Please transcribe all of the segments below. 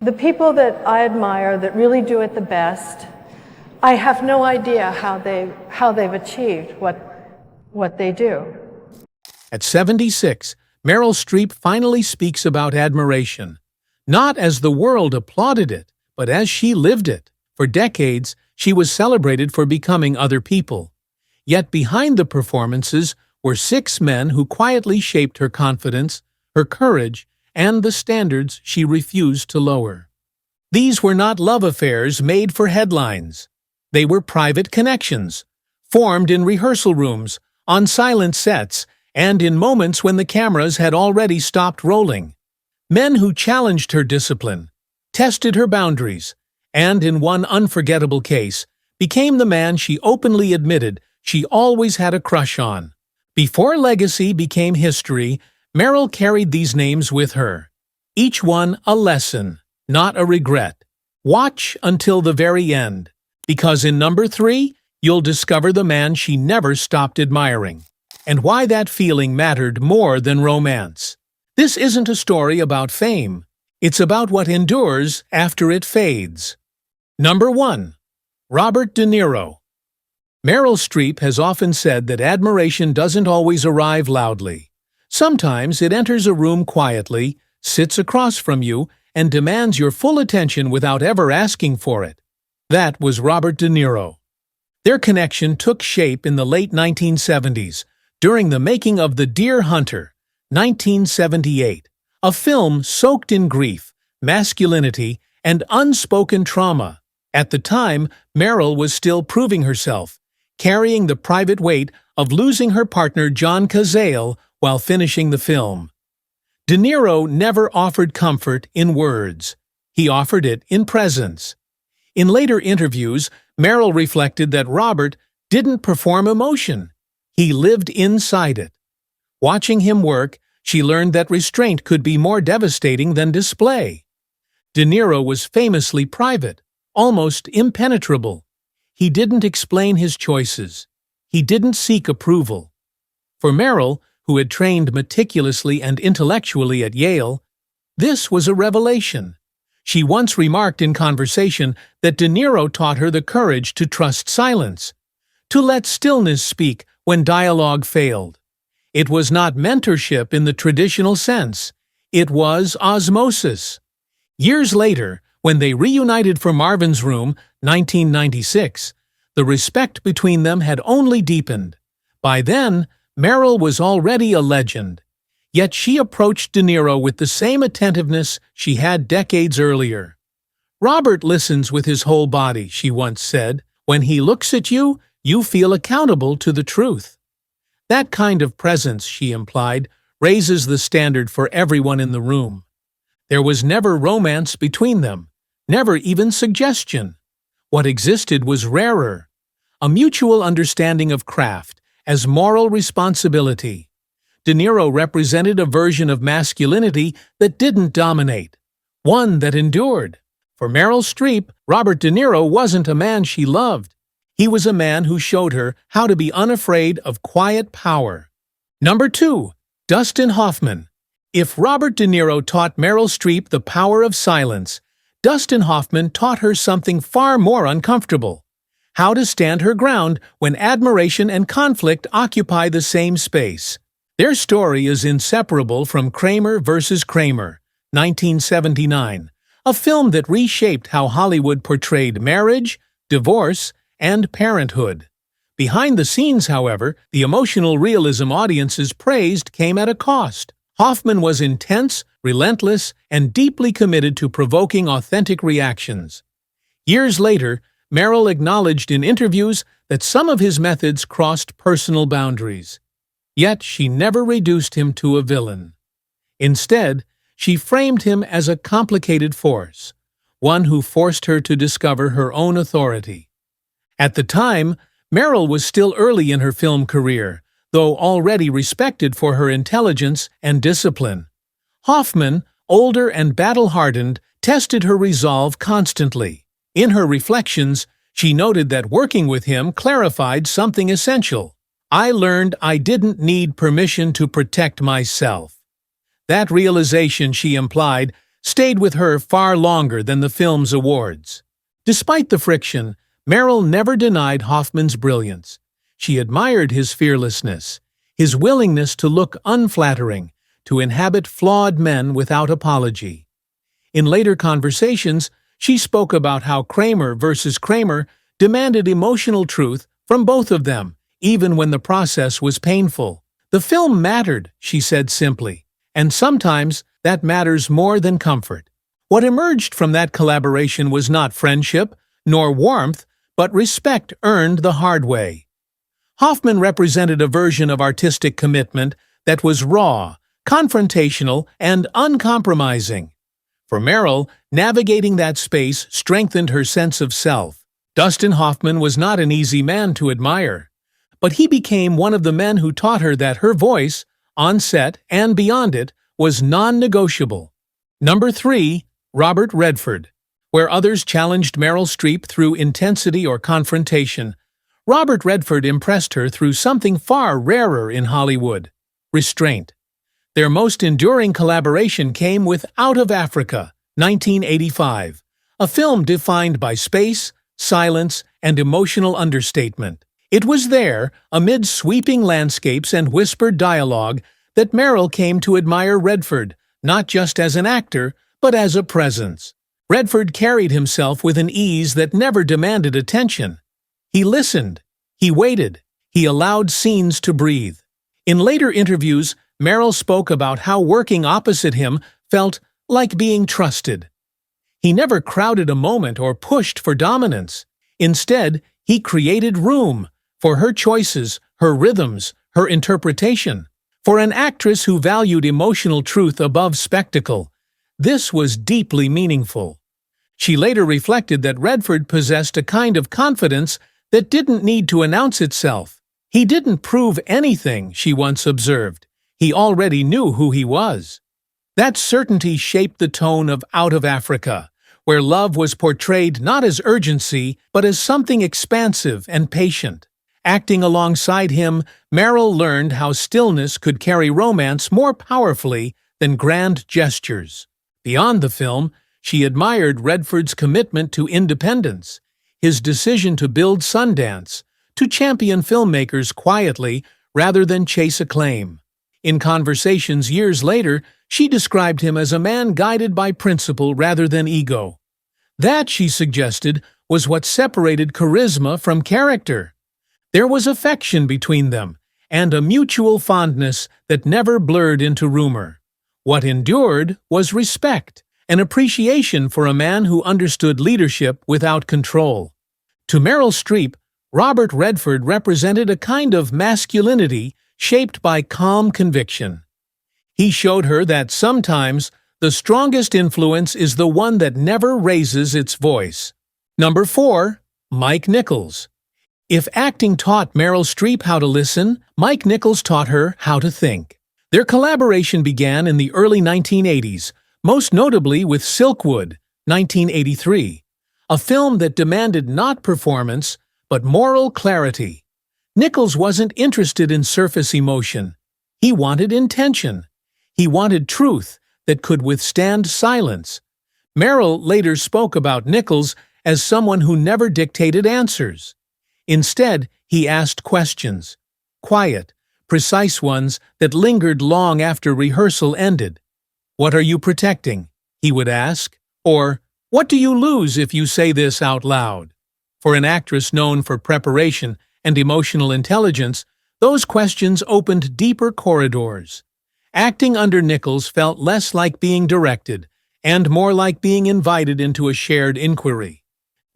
The people that I admire that really do it the best, I have no idea how they've achieved what they do. At 76, Meryl Streep finally speaks about admiration, not as the world applauded it, but as she lived it. For decades, she was celebrated for becoming other people. Yet behind the performances were 6 men who quietly shaped her confidence, her courage, and the standards she refused to lower. These were not love affairs made for headlines. They were private connections, formed in rehearsal rooms, on silent sets, and in moments when the cameras had already stopped rolling. Men who challenged her discipline, tested her boundaries, and in one unforgettable case, became the man she openly admitted she always had a crush on. Before legacy became history, Meryl carried these names with her. Each one a lesson, not a regret. Watch until the very end, because in number 3, you'll discover the man she never stopped admiring, and why that feeling mattered more than romance. This isn't a story about fame. It's about what endures after it fades. Number 1. Robert De Niro. Meryl Streep has often said that admiration doesn't always arrive loudly. Sometimes it enters a room quietly, sits across from you, and demands your full attention without ever asking for it. That was Robert De Niro. Their connection took shape in the late 1970s, during the making of The Deer Hunter, 1978, a film soaked in grief, masculinity, and unspoken trauma. At the time, Meryl was still proving herself, carrying the private weight of losing her partner John Cazale while finishing the film. De Niro never offered comfort in words. He offered it in presence. In later interviews, Meryl reflected that Robert didn't perform emotion. He lived inside it. Watching him work, she learned that restraint could be more devastating than display. De Niro was famously private, almost impenetrable. He didn't explain his choices. He didn't seek approval. For Meryl, who had trained meticulously and intellectually at Yale, this was a revelation. She once remarked in conversation that De Niro taught her the courage to trust silence, to let stillness speak when dialogue failed. It was not mentorship in the traditional sense. It was osmosis. Years later, when they reunited for Marvin's Room, 1996, the respect between them had only deepened. By then, Meryl was already a legend. Yet she approached De Niro with the same attentiveness she had decades earlier. "Robert listens with his whole body," she once said. "When he looks at you, you feel accountable to the truth." That kind of presence, she implied, raises the standard for everyone in the room. There was never romance between them, never even suggestion. What existed was rarer, a mutual understanding of craft as moral responsibility. De Niro represented a version of masculinity that didn't dominate, one that endured. For Meryl Streep, Robert De Niro wasn't a man she loved. He was a man who showed her how to be unafraid of quiet power. Number 2. Dustin Hoffman. If Robert De Niro taught Meryl Streep the power of silence, Dustin Hoffman taught her something far more uncomfortable: how to stand her ground when admiration and conflict occupy the same space. Their story is inseparable from Kramer vs. Kramer, 1979, a film that reshaped how Hollywood portrayed marriage, divorce, and parenthood. Behind the scenes, however, the emotional realism audiences praised came at a cost. Hoffman was intense, relentless, and deeply committed to provoking authentic reactions. Years later, Meryl acknowledged in interviews that some of his methods crossed personal boundaries. Yet she never reduced him to a villain. Instead, she framed him as a complicated force, one who forced her to discover her own authority. At the time, Meryl was still early in her film career, though already respected for her intelligence and discipline. Hoffman, older and battle-hardened, tested her resolve constantly. In her reflections, she noted that working with him clarified something essential. "I learned I didn't need permission to protect myself." That realization, she implied, stayed with her far longer than the film's awards. Despite the friction, Meryl never denied Hoffman's brilliance. She admired his fearlessness, his willingness to look unflattering, to inhabit flawed men without apology. In later conversations, she spoke about how Kramer versus Kramer demanded emotional truth from both of them, even when the process was painful. The film mattered, she said simply, and sometimes that matters more than comfort. What emerged from that collaboration was not friendship, nor warmth, but respect earned the hard way. Hoffman represented a version of artistic commitment that was raw, confrontational, and uncompromising. For Meryl, navigating that space strengthened her sense of self. Dustin Hoffman was not an easy man to admire, but he became one of the men who taught her that her voice, on set and beyond it, was non-negotiable. Number 3. Robert Redford. Where others challenged Meryl Streep through intensity or confrontation, Robert Redford impressed her through something far rarer in Hollywood: restraint. Their most enduring collaboration came with Out of Africa, 1985, a film defined by space, silence, and emotional understatement. It was there, amid sweeping landscapes and whispered dialogue, that Meryl came to admire Redford, not just as an actor, but as a presence. Redford carried himself with an ease that never demanded attention. He listened, he waited, he allowed scenes to breathe. In later interviews, Meryl spoke about how working opposite him felt like being trusted. He never crowded a moment or pushed for dominance. Instead, he created room for her choices, her rhythms, her interpretation. For an actress who valued emotional truth above spectacle, this was deeply meaningful. She later reflected that Redford possessed a kind of confidence that didn't need to announce itself. He didn't prove anything, she once observed. He already knew who he was. That certainty shaped the tone of Out of Africa, where love was portrayed not as urgency, but as something expansive and patient. Acting alongside him, Meryl learned how stillness could carry romance more powerfully than grand gestures. Beyond the film, she admired Redford's commitment to independence, his decision to build Sundance, to champion filmmakers quietly rather than chase acclaim. In conversations years later, she described him as a man guided by principle rather than ego. That, she suggested, was what separated charisma from character. There was affection between them, and a mutual fondness that never blurred into rumor. What endured was respect, an appreciation for a man who understood leadership without control. To Meryl Streep, Robert Redford represented a kind of masculinity shaped by calm conviction. He showed her that sometimes the strongest influence is the one that never raises its voice. Number 4. Mike Nichols. If acting taught Meryl Streep how to listen, Mike Nichols taught her how to think. Their collaboration began in the early 1980s, most notably with Silkwood, 1983, a film that demanded not performance, but moral clarity. Nichols wasn't interested in surface emotion. He wanted intention. He wanted truth that could withstand silence. Meryl later spoke about Nichols as someone who never dictated answers. Instead, he asked questions, quiet, precise ones that lingered long after rehearsal ended. "What are you protecting?" he would ask. Or, "What do you lose if you say this out loud?" For an actress known for preparation and emotional intelligence, those questions opened deeper corridors. Acting under Nichols felt less like being directed, and more like being invited into a shared inquiry.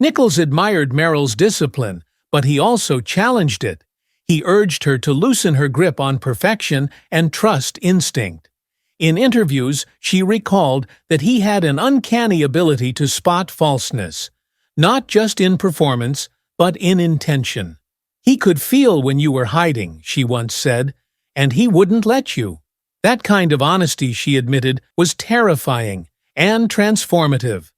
Nichols admired Meryl's discipline, but he also challenged it. He urged her to loosen her grip on perfection and trust instinct. In interviews, she recalled that he had an uncanny ability to spot falseness, not just in performance, but in intention. "He could feel when you were hiding," she once said, "and he wouldn't let you." That kind of honesty, she admitted, was terrifying and transformative.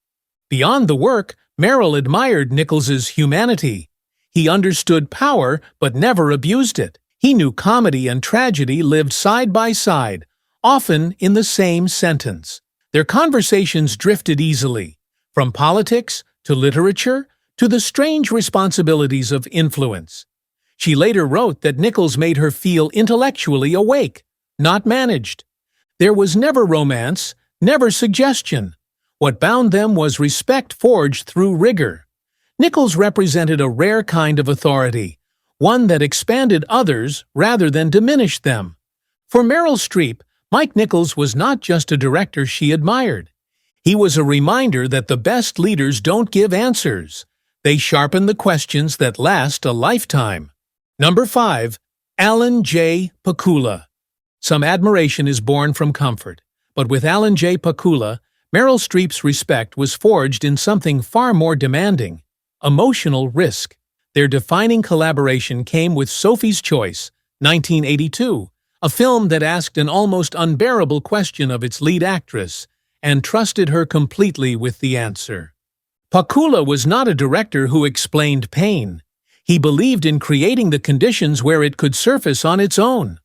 Beyond the work, Meryl admired Nichols's humanity. He understood power but never abused it. He knew comedy and tragedy lived side by side, often in the same sentence. Their conversations drifted easily, from politics to literature to the strange responsibilities of influence. She later wrote that Nichols made her feel intellectually awake, not managed. There was never romance, never suggestion. What bound them was respect forged through rigor. Nichols represented a rare kind of authority, one that expanded others rather than diminished them. For Meryl Streep, Mike Nichols was not just a director she admired. He was a reminder that the best leaders don't give answers. They sharpen the questions that last a lifetime. Number 5. Alan J. Pakula. Some admiration is born from comfort, but with Alan J. Pakula, Meryl Streep's respect was forged in something far more demanding: emotional risk. Their defining collaboration came with Sophie's Choice, 1982, a film that asked an almost unbearable question of its lead actress and trusted her completely with the answer. Pakula was not a director who explained pain. He believed in creating the conditions where it could surface on its own.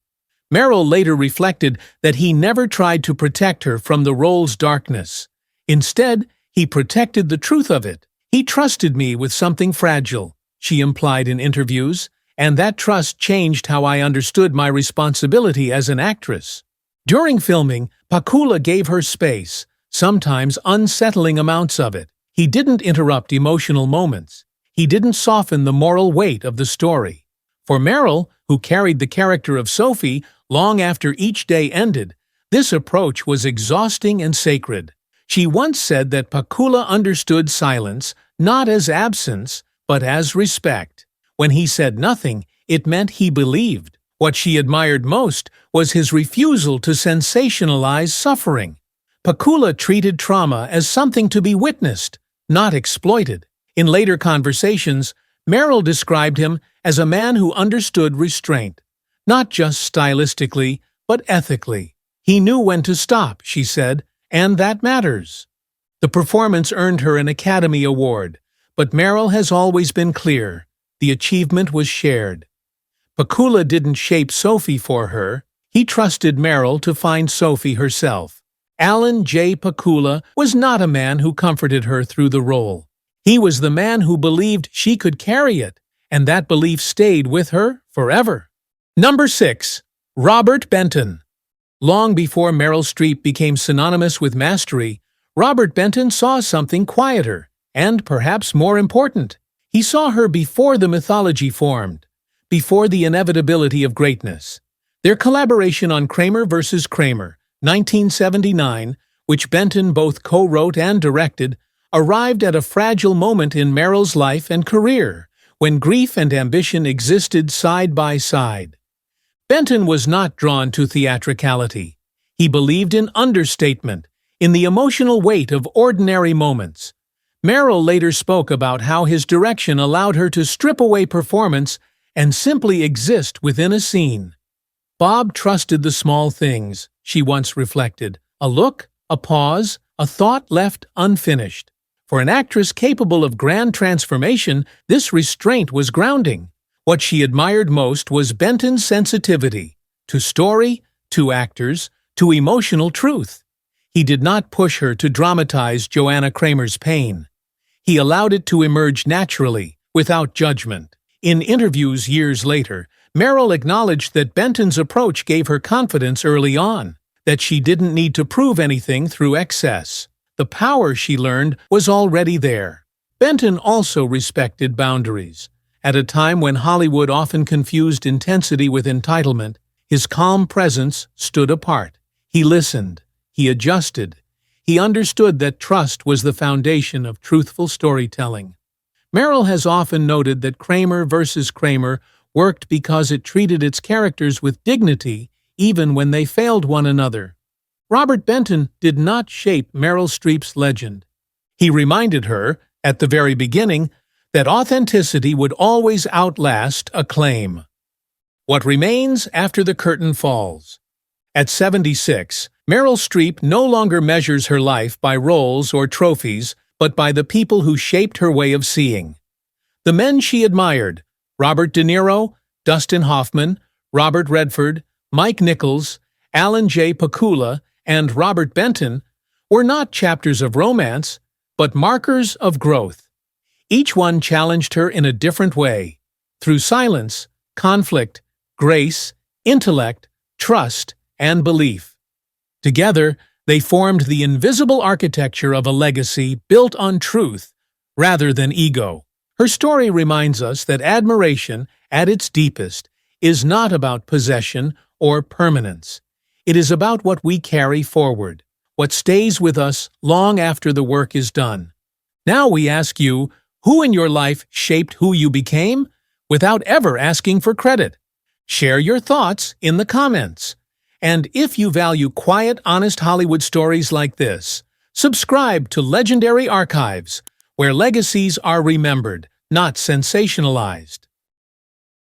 Meryl later reflected that he never tried to protect her from the role's darkness. Instead, he protected the truth of it. "He trusted me with something fragile," she implied in interviews, "and that trust changed how I understood my responsibility as an actress." During filming, Pakula gave her space, sometimes unsettling amounts of it. He didn't interrupt emotional moments. He didn't soften the moral weight of the story. For Meryl, who carried the character of Sophie long after each day ended, this approach was exhausting and sacred. She once said that Pakula understood silence not as absence, but as respect. When he said nothing, it meant he believed. What she admired most was his refusal to sensationalize suffering. Pakula treated trauma as something to be witnessed, not exploited. In later conversations, Meryl described him as a man who understood restraint, not just stylistically, but ethically. "He knew when to stop," she said, "and that matters." The performance earned her an Academy Award, but Meryl has always been clear: the achievement was shared. Pakula didn't shape Sophie for her. He trusted Meryl to find Sophie herself. Alan J. Pakula was not a man who comforted her through the role. He was the man who believed she could carry it, and that belief stayed with her forever. Number 6. Robert Benton. Long before Meryl Streep became synonymous with mastery, Robert Benton saw something quieter, and perhaps more important. He saw her before the mythology formed, before the inevitability of greatness. Their collaboration on Kramer vs. Kramer, 1979, which Benton both co-wrote and directed, arrived at a fragile moment in Meryl's life and career, when grief and ambition existed side by side. Benton was not drawn to theatricality. He believed in understatement, in the emotional weight of ordinary moments. Meryl later spoke about how his direction allowed her to strip away performance and simply exist within a scene. "Bob trusted the small things," she once reflected: a look, a pause, a thought left unfinished. For an actress capable of grand transformation, this restraint was grounding. What she admired most was Benton's sensitivity to story, to actors, to emotional truth. He did not push her to dramatize Joanna Kramer's pain. He allowed it to emerge naturally, without judgment. In interviews years later, Meryl acknowledged that Benton's approach gave her confidence early on, that she didn't need to prove anything through excess. The power, she learned, was already there. Benton also respected boundaries. At a time when Hollywood often confused intensity with entitlement, his calm presence stood apart. He listened. He adjusted. He understood that trust was the foundation of truthful storytelling. Meryl has often noted that Kramer vs. Kramer worked because it treated its characters with dignity even when they failed one another. Robert Benton did not shape Meryl Streep's legend. He reminded her, at the very beginning, that authenticity would always outlast acclaim. What remains after the curtain falls? At 76, Meryl Streep no longer measures her life by roles or trophies, but by the people who shaped her way of seeing. The men she admired: Robert De Niro, Dustin Hoffman, Robert Redford, Mike Nichols, Alan J. Pakula, and Robert Benton, were not chapters of romance, but markers of growth. Each one challenged her in a different way, through silence, conflict, grace, intellect, trust, and belief. Together, they formed the invisible architecture of a legacy built on truth rather than ego. Her story reminds us that admiration, at its deepest, is not about possession or permanence. It is about what we carry forward, what stays with us long after the work is done. Now we ask you, who in your life shaped who you became, without ever asking for credit? Share your thoughts in the comments. And if you value quiet, honest Hollywood stories like this, subscribe to Legendary Archives, where legacies are remembered, not sensationalized.